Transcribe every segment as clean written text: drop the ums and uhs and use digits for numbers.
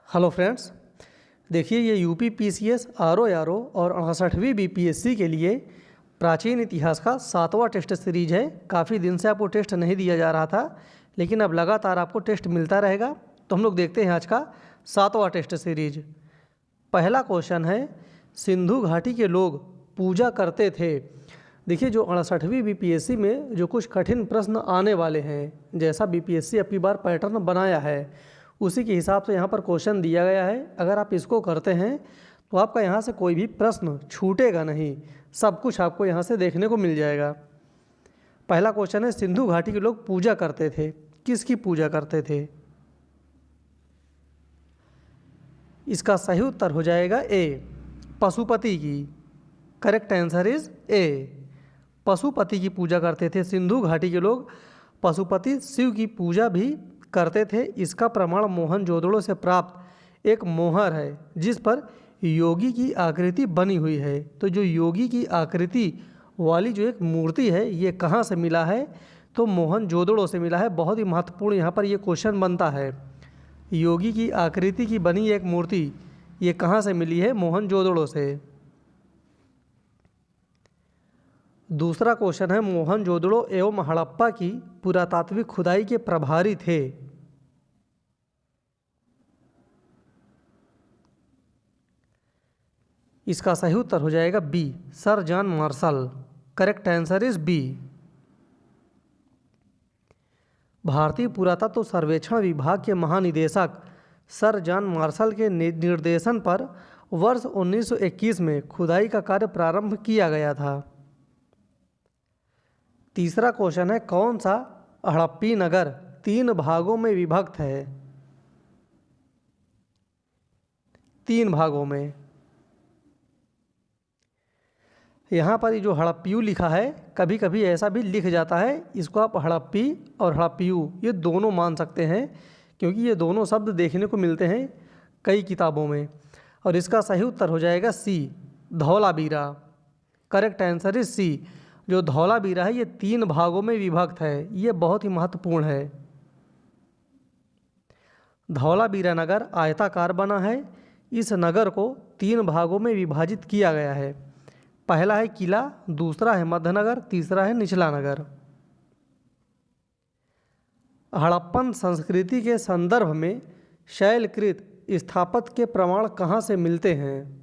Hello friends, देखिए ये UP PCS RO और 68वीं बीपीएससी के लिए प्राचीन इतिहास का 7वां टेस्ट सीरीज है। काफ़ी दिन से आपको टेस्ट नहीं दिया जा रहा था, लेकिन अब लगातार आपको टेस्ट मिलता रहेगा। तो हम लोग देखते हैं आज का 7वां टेस्ट सीरीज। पहला क्वेश्चन है, सिंधु घाटी के लोग पूजा करते थे। देखिए जो 68वीं बीपीएससी में जो कुछ कठिन प्रश्न आने वाले हैं, जैसा बीपीएससी अब की बार पैटर्न बनाया है उसी के हिसाब से यहाँ पर क्वेश्चन दिया गया है। अगर आप इसको करते हैं तो आपका यहाँ से कोई भी प्रश्न छूटेगा नहीं, सब कुछ आपको यहाँ से देखने को मिल जाएगा। पहला क्वेश्चन है, सिंधु घाटी के लोग पूजा करते थे। किसकी पूजा करते थे? इसका सही उत्तर हो जाएगा ए, पशुपति की। करेक्ट आंसर इज ए, पशुपति की पूजा करते थे। सिंधु घाटी के लोग पशुपति शिव की पूजा भी करते थे। इसका प्रमाण मोहनजोदड़ो से प्राप्त एक मोहर है जिस पर योगी की आकृति बनी हुई है। तो जो योगी की आकृति वाली जो एक मूर्ति है, ये कहाँ से मिला है? तो मोहनजोदड़ो से मिला है। बहुत ही महत्वपूर्ण यहाँ पर ये क्वेश्चन बनता है। योगी की आकृति की बनी एक मूर्ति ये कहाँ से मिली है? मोहनजोदड़ो से। दूसरा क्वेश्चन है, मोहनजोदड़ो एवं हड़प्पा की पुरातात्विक खुदाई के प्रभारी थे। इसका सही उत्तर हो जाएगा B, sir John Marshall. Correct answer is B. भारतीय पुरातत्व सर्वेक्षण विभाग के महानिदेशक सर जॉन मार्शल के निर्देशन पर वर्ष 1921 में खुदाई का कार्य प्रारंभ किया गया था। तीसरा क्वेश्चन है, कौन सा हड़प्पी नगर 3 भागों में विभक्त है? 3 भागों में। यहाँ पर ये जो हड़प्पियू लिखा है, कभी कभी ऐसा भी लिख जाता है, इसको आप हड़प्पी और हड़प्पियू ये दोनों मान सकते हैं, क्योंकि ये दोनों शब्द देखने को मिलते हैं कई किताबों में। और इसका सही उत्तर हो जाएगा C, Dholavira. Correct answer is C. जो धौलावीरा है ये 3 भागों में विभक्त है, ये बहुत ही महत्वपूर्ण है। धौलावीरा नगर आयताकार बना है। इस नगर को 3 भागों में विभाजित किया गया है। पहला है किला, दूसरा है मध्यनगर, तीसरा है निचला नगर। हड़प्पन संस्कृति के संदर्भ में शैलकृत स्थापत्य के प्रमाण कहाँ से मिलते हैं?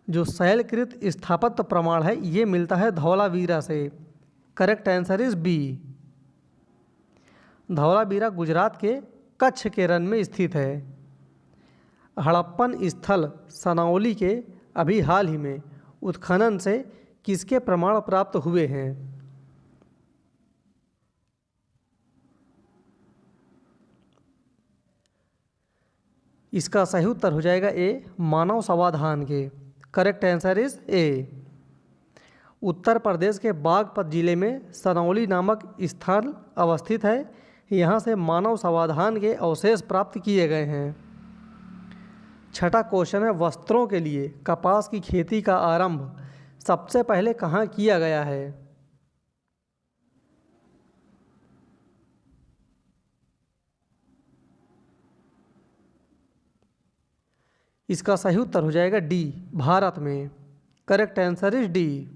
जो शैलकृत स्थापत्य प्रमाण है ये मिलता है धौलावीरा से। Correct answer is B. Dholavira Gujarat के कच्छ के रण में स्थित है। हड़प्पन स्थल सनौली के अभी हाल ही में उत्खनन से किसके प्रमाण प्राप्त हुए हैं? इसका सही उत्तर हो जाएगा ए, मानव समाधान के। Correct answer is A. Uttar Pradesh के बागपत जिले में सनौली नामक स्थल अवस्थित है। यहाँ से मानव समाधान के अवशेष प्राप्त किए गए हैं। छठा क्वेश्चन है, वस्त्रों के लिए कपास की खेती का आरंभ सबसे पहले कहाँ किया गया है? इसका सही उत्तर हो जाएगा डी, भारत में। Correct answer is D.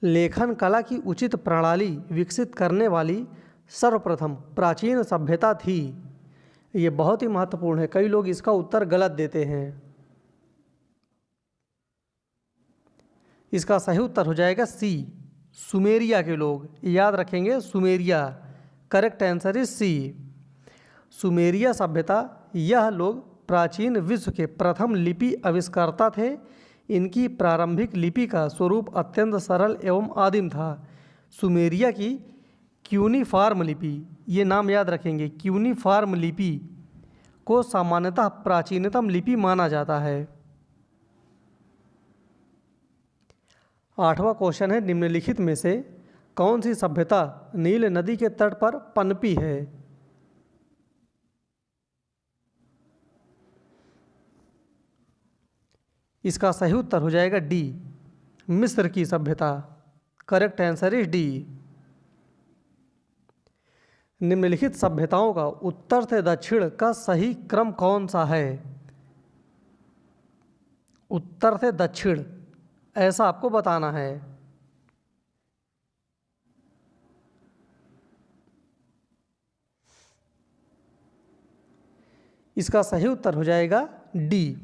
लेखन कला की उचित प्रणाली विकसित करने वाली सर्वप्रथम प्राचीन सभ्यता थी। ये बहुत ही महत्वपूर्ण है, कई लोग इसका उत्तर गलत देते हैं। इसका सही उत्तर हो जाएगा सी, सुमेरिया के लोग। याद रखेंगे, Sumeria. Correct answer is C. Sumeria सभ्यता, यह लोग प्राचीन विश्व के प्रथम लिपि आविष्कर्ता थे। इनकी प्रारंभिक लिपि का स्वरूप अत्यंत सरल एवं आदिम था। सुमेरिया की क्यूनिफॉर्म लिपि, ये नाम याद रखेंगे, क्यूनिफॉर्म लिपि को सामान्यतः प्राचीनतम लिपि माना जाता है। 8वां क्वेश्चन है, निम्नलिखित में से कौन सी सभ्यता नील नदी के तट पर पनपी है? इसका सही उत्तर हो जाएगा डी, मिस्र की सभ्यता। Correct answer is D. निम्नलिखित सभ्यताओं का उत्तर से दक्षिण का सही क्रम कौन सा है? उत्तर से दक्षिण ऐसा आपको बताना है। इसका सही उत्तर हो जाएगा डी।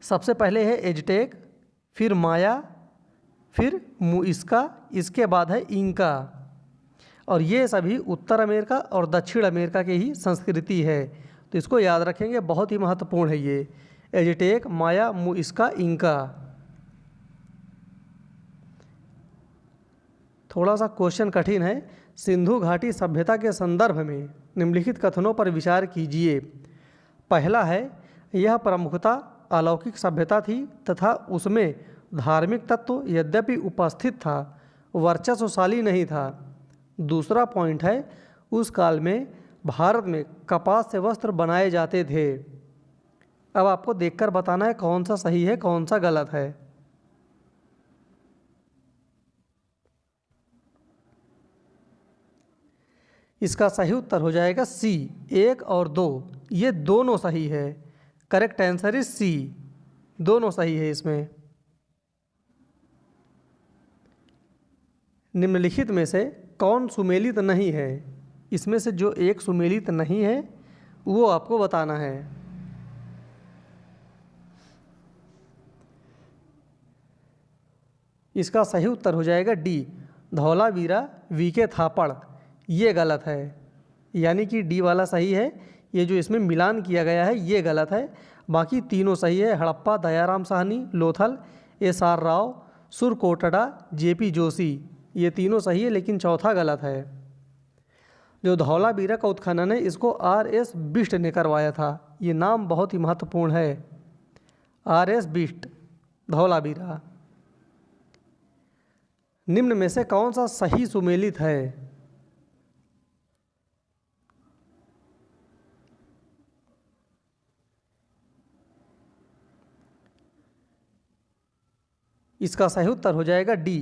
सबसे पहले है एजटेक, फिर माया, फिर मुइस्का, इसके बाद है इंका। और ये सभी उत्तर अमेरिका और दक्षिण अमेरिका की ही संस्कृति है, तो इसको याद रखेंगे, बहुत ही महत्वपूर्ण है ये। एजटेक, माया, मुइस्का, इंका। थोड़ा सा क्वेश्चन कठिन है। सिंधु घाटी सभ्यता के संदर्भ में निम्नलिखित कथनों पर विचार कीजिए। पहला है, यह प्रमुखता अलौकिक सभ्यता थी तथा उसमें धार्मिक तत्व यद्यपि उपस्थित था, वर्चस्वशाली नहीं था। दूसरा पॉइंट है, उस काल में भारत में कपास से वस्त्र बनाए जाते थे। अब आपको देखकर बताना है कौन सा सही है कौन सा गलत है। इसका सही उत्तर हो जाएगा सी, 1 और 2, ये दोनों सही है। करेक्ट आंसर इज सी, दोनों सही है इसमें। निम्नलिखित में से कौन सुमेलित नहीं है? इसमें से जो एक सुमेलित नहीं है वो आपको बताना है। इसका सही उत्तर हो जाएगा डी, धौलावीरा वीके थापड़। ये गलत है, यानी कि डी वाला सही है, ये जो इसमें मिलान किया गया है ये गलत है। बाकी तीनों सही है। हड़प्पा दयाराम साहनी, लोथल एस.आर. राव, सुरकोटड़ा जे.पी. जोशी, ये तीनों सही है, लेकिन चौथा गलत है। जो धौलावीरा का उत्खनन है इसको R.S. बिष्ट ने करवाया था। ये नाम बहुत ही महत्वपूर्ण है, R.S. बिष्ट, धौलावीरा। निम्न में से कौन सा सही सुमेलित है? इसका सही उत्तर हो जाएगा डी,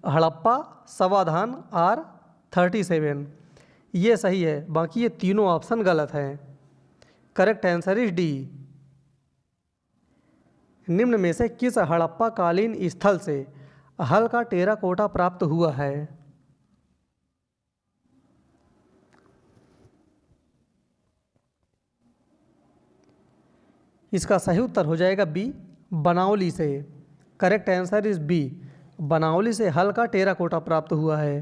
हड़प्पा समाधान R37, ये सही है। बाकी ये तीनों ऑप्शन गलत हैं। Correct answer is D. निम्न में से किस हड़प्पा कालीन स्थल से हल का टेराकोटा प्राप्त हुआ है? इसका सही उत्तर हो जाएगा बी, बनावली से। करेक्ट आंसर इज बी, बनावली से हल का टेराकोटा प्राप्त हुआ है।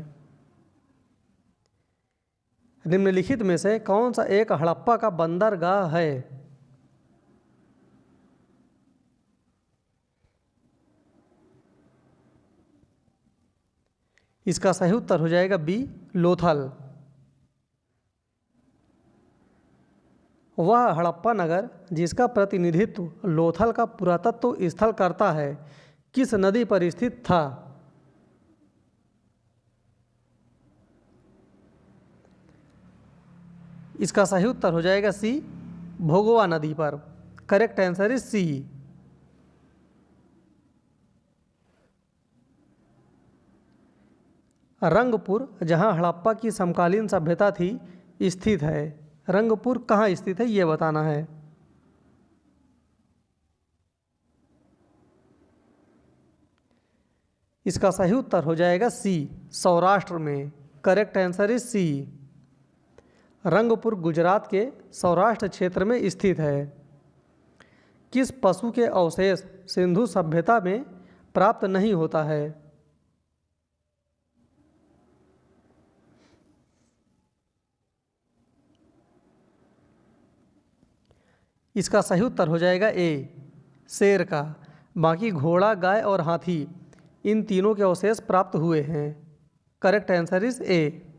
निम्नलिखित में से कौन सा एक हड़प्पा का बंदरगाह है? इसका सही उत्तर हो जाएगा बी, लोथल। वह हड़प्पा नगर जिसका प्रतिनिधित्व लोथल का पुरातत्व स्थल करता है, किस नदी पर स्थित था? इसका सही उत्तर हो जाएगा सी, भोगवा नदी पर। Correct answer is C. Rangpur, जहां हड़प्पा की समकालीन सभ्यता थी, स्थित है। रंगपुर कहाँ स्थित है ये बताना है। इसका सही उत्तर हो जाएगा सी, सौराष्ट्र में। Correct answer is C. Rangpur Gujarat के सौराष्ट्र क्षेत्र में स्थित है। किस पशु के अवशेष सिंधु सभ्यता में प्राप्त नहीं होता है? इसका सही उत्तर हो जाएगा ए, शेर का। बाकी घोड़ा, गाय और हाथी, इन तीनों के अवशेष प्राप्त हुए हैं। Correct answer is A.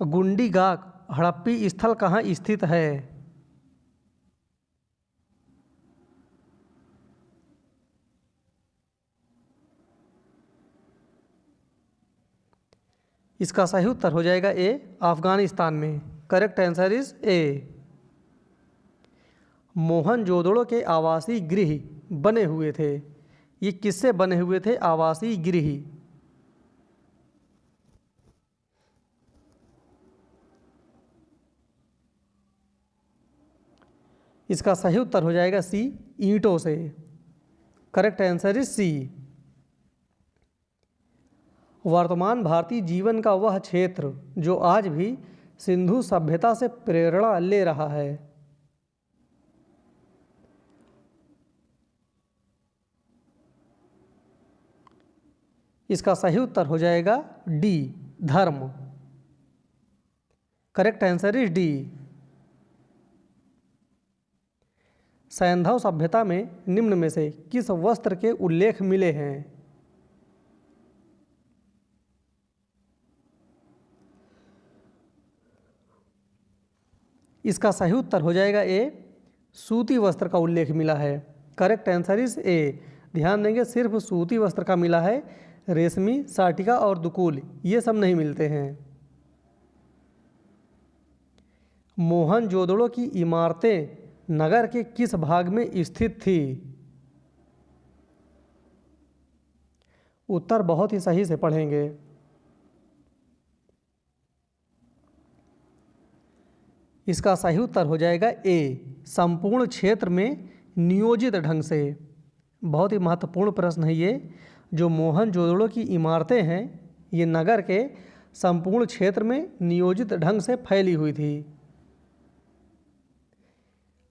गुंडीगाक हड़प्पी स्थल कहाँ स्थित है? इसका सही उत्तर हो जाएगा ए, अफगानिस्तान में। करेक्ट आंसर इज ए। मोहनजोदड़ो के आवासीय गृह बने हुए थे, ये किससे बने हुए थे? आवासीय गृह। इसका सही उत्तर हो जाएगा सी, ईंटों से। Correct answer is C. वर्तमान भारतीय जीवन का वह क्षेत्र जो आज भी सिंधु सभ्यता से प्रेरणा ले रहा है। इसका सही उत्तर हो जाएगा डी, धर्म। Correct answer is D. सैंधव सभ्यता में निम्न में से किस वस्त्र के उल्लेख मिले हैं? इसका सही उत्तर हो जाएगा ए, सूती वस्त्र का उल्लेख मिला है। करेक्ट आंसर इज ए। ध्यान देंगे, सिर्फ सूती वस्त्र का मिला है, रेशमी, साटिका और दुकुल ये सब नहीं मिलते हैं। मोहनजोदड़ो की इमारतें नगर के किस भाग में स्थित थी? उत्तर बहुत ही सही से पढ़ेंगे। इसका सही उत्तर हो जाएगा ए, संपूर्ण क्षेत्र में नियोजित ढंग से। बहुत ही महत्वपूर्ण प्रश्न है ये। जो मोहनजोदड़ो की इमारतें हैं ये नगर के संपूर्ण क्षेत्र में नियोजित ढंग से फैली हुई थी।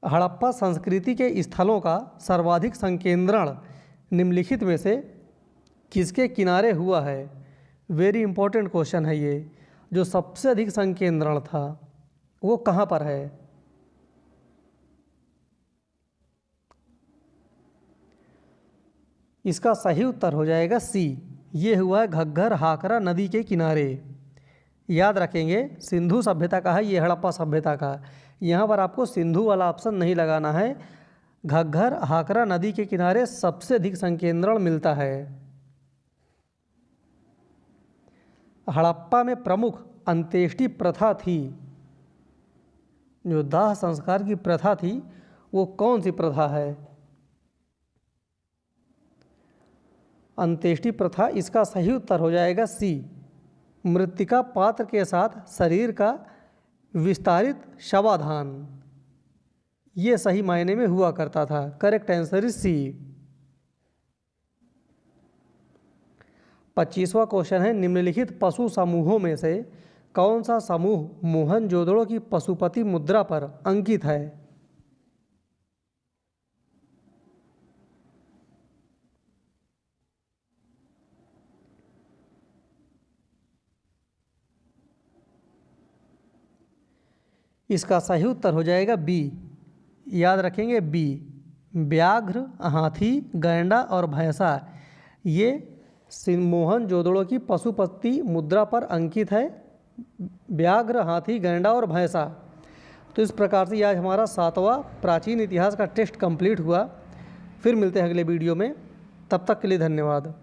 हड़प्पा संस्कृति के स्थलों का सर्वाधिक संकेंद्रण निम्नलिखित में से किसके किनारे हुआ है? वेरी इंपॉर्टेंट क्वेश्चन है ये। जो सबसे अधिक संकेंद्रण था वो कहाँ पर है? इसका सही उत्तर हो जाएगा सी, ये हुआ है घग्घर हाकरा नदी के किनारे। याद रखेंगे, सिंधु सभ्यता का है, ये हड़प्पा सभ्यता का। यहाँ पर आपको सिंधु वाला ऑप्शन नहीं लगाना है। घग्घर हाकरा नदी के किनारे सबसे अधिक संकेंद्रण मिलता है। हड़प्पा में प्रमुख अंत्येष्टि प्रथा थी। जो दाह संस्कार की प्रथा थी वो कौन सी प्रथा है? अंत्येष्टि प्रथा। इसका सही उत्तर हो जाएगा सी, मृत्तिका पात्र के साथ शरीर का विस्तारित शवाधान। ये सही मायने में हुआ करता था। Correct answer is C. 25वां क्वेश्चन है, निम्नलिखित पशु समूहों में से कौन सा समूह मोहनजोदड़ो की पशुपति मुद्रा पर अंकित है? इसका सही उत्तर हो जाएगा बी। याद रखेंगे बी, व्याघ्र, हाथी, गैंडा और भैंसा ये मोहनजोदड़ो की पशुपति मुद्रा पर अंकित है। व्याघ्र, हाथी, गैंडा और भैंसा। तो इस प्रकार से आज हमारा 7वां प्राचीन इतिहास का टेस्ट कंप्लीट हुआ। फिर मिलते हैं अगले वीडियो में, तब तक के लिए धन्यवाद।